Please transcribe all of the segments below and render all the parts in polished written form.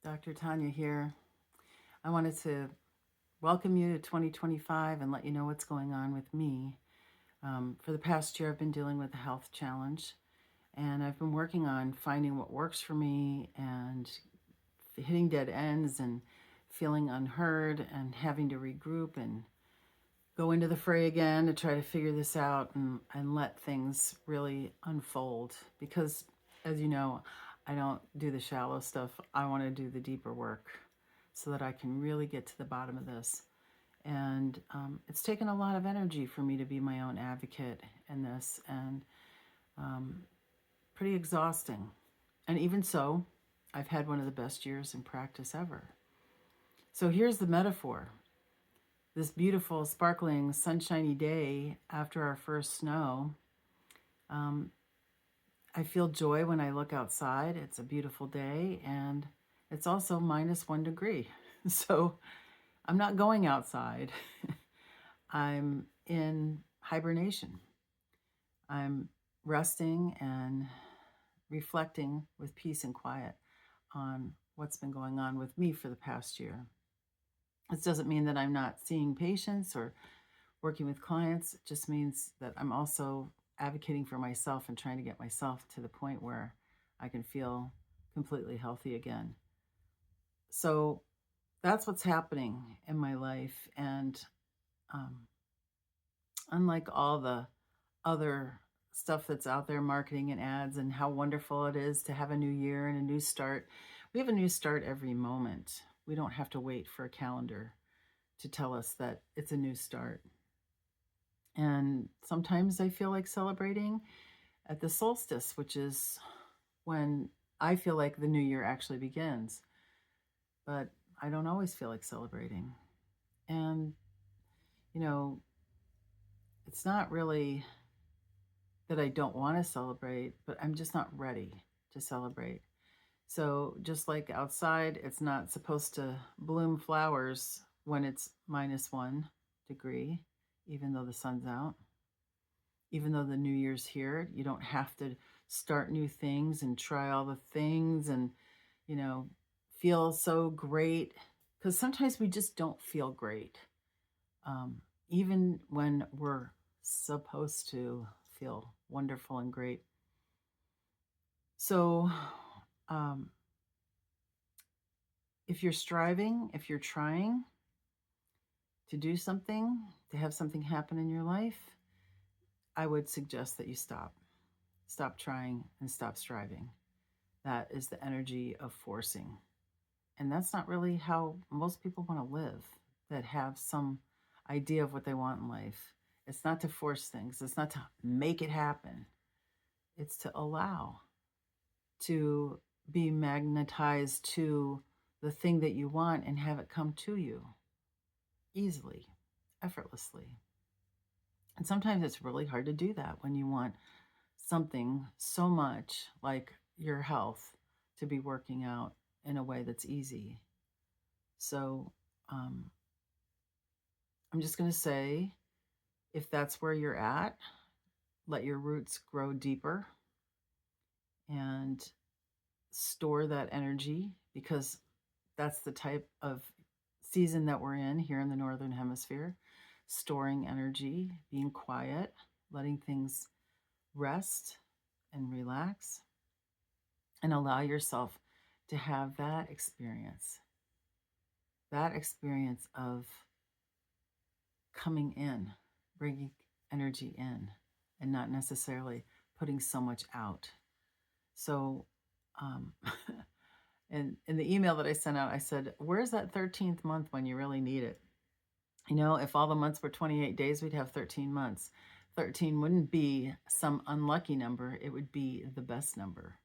Dr. Tanya here. I wanted to welcome you to 2025 and let you know what's going on with me. For the past year, I've been dealing with a health challenge, and I've been working on finding what works for me and hitting dead ends and feeling unheard and having to regroup and go into the fray again to try to figure this out and let things really unfold. Because, as you know, I don't do the shallow stuff. I want to do the deeper work so that I can really get to the bottom of this. And it's taken a lot of energy for me to be my own advocate in this, and pretty exhausting. And even so, I've had one of the best years in practice ever. So here's the metaphor. This beautiful, sparkling, sunshiny day after our first snow, I feel joy when I look outside. It's a beautiful day, and it's also -1 degree. So I'm not going outside. I'm in hibernation. I'm resting and reflecting with peace and quiet on what's been going on with me for the past year. This doesn't mean that I'm not seeing patients or working with clients. It just means that I'm also advocating for myself and trying to get myself to the point where I can feel completely healthy again. So that's what's happening in my life. And unlike all the other stuff that's out there, marketing and ads, and how wonderful it is to have a new year and a new start, we have a new start every moment. We don't have to wait for a calendar to tell us that it's a new start. And sometimes I feel like celebrating at the solstice, which is when I feel like the new year actually begins. But I don't always feel like celebrating. And, you know, it's not really that I don't want to celebrate, but I'm just not ready to celebrate. So just like outside, it's not supposed to bloom flowers when it's -1 degree, even though the sun's out. Even though the new year's here, you don't have to start new things and try all the things and, feel so great. Because sometimes we just don't feel great, even when we're supposed to feel wonderful and great. So, if you're striving, if you're trying to do something, to have something happen in your life, I would suggest that you stop. Stop trying and stop striving. That is the energy of forcing. And that's not really how most people want to live, that have some idea of what they want in life. It's not to force things. It's not to make it happen. It's to allow, to be magnetized to the thing that you want and have it come to you easily, effortlessly. And sometimes it's really hard to do that when you want something so much, like your health, to be working out in a way that's easy. So I'm just going to say, if that's where you're at, let your roots grow deeper and store that energy, because that's the type of season that we're in here in the Northern Hemisphere. Storing energy, being quiet, letting things rest and relax, and allow yourself to have that experience of coming in, bringing energy in, and not necessarily putting so much out. So, and in the email that I sent out, I said, where's that 13th month when you really need it? If all the months were 28 days, we'd have 13 months. 13 wouldn't be some unlucky number. It would be the best number.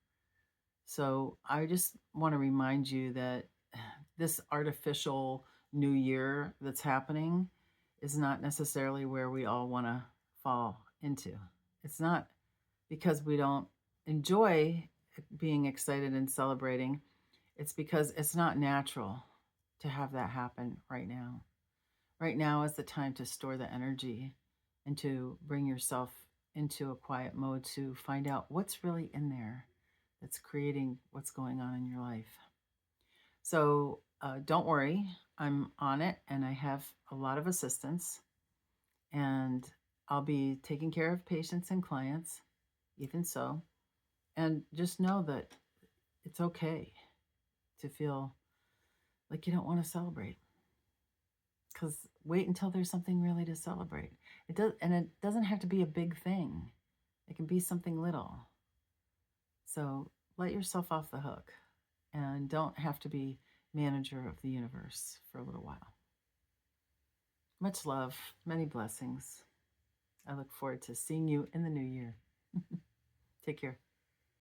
So I just want to remind you that this artificial new year that's happening is not necessarily where we all want to fall into. It's not because we don't enjoy being excited and celebrating. It's because it's not natural to have that happen right now. Right now is the time to store the energy and to bring yourself into a quiet mode to find out what's really in there that's creating what's going on in your life. So don't worry, I'm on it and I have a lot of assistance, and I'll be taking care of patients and clients, even so. And just know that it's okay to feel like you don't want to celebrate, because wait until there's something really to celebrate. It doesn't have to be a big thing. It can be something little. So let yourself off the hook and don't have to be manager of the universe for a little while. Much love, many blessings. I look forward to seeing you in the new year. Take care.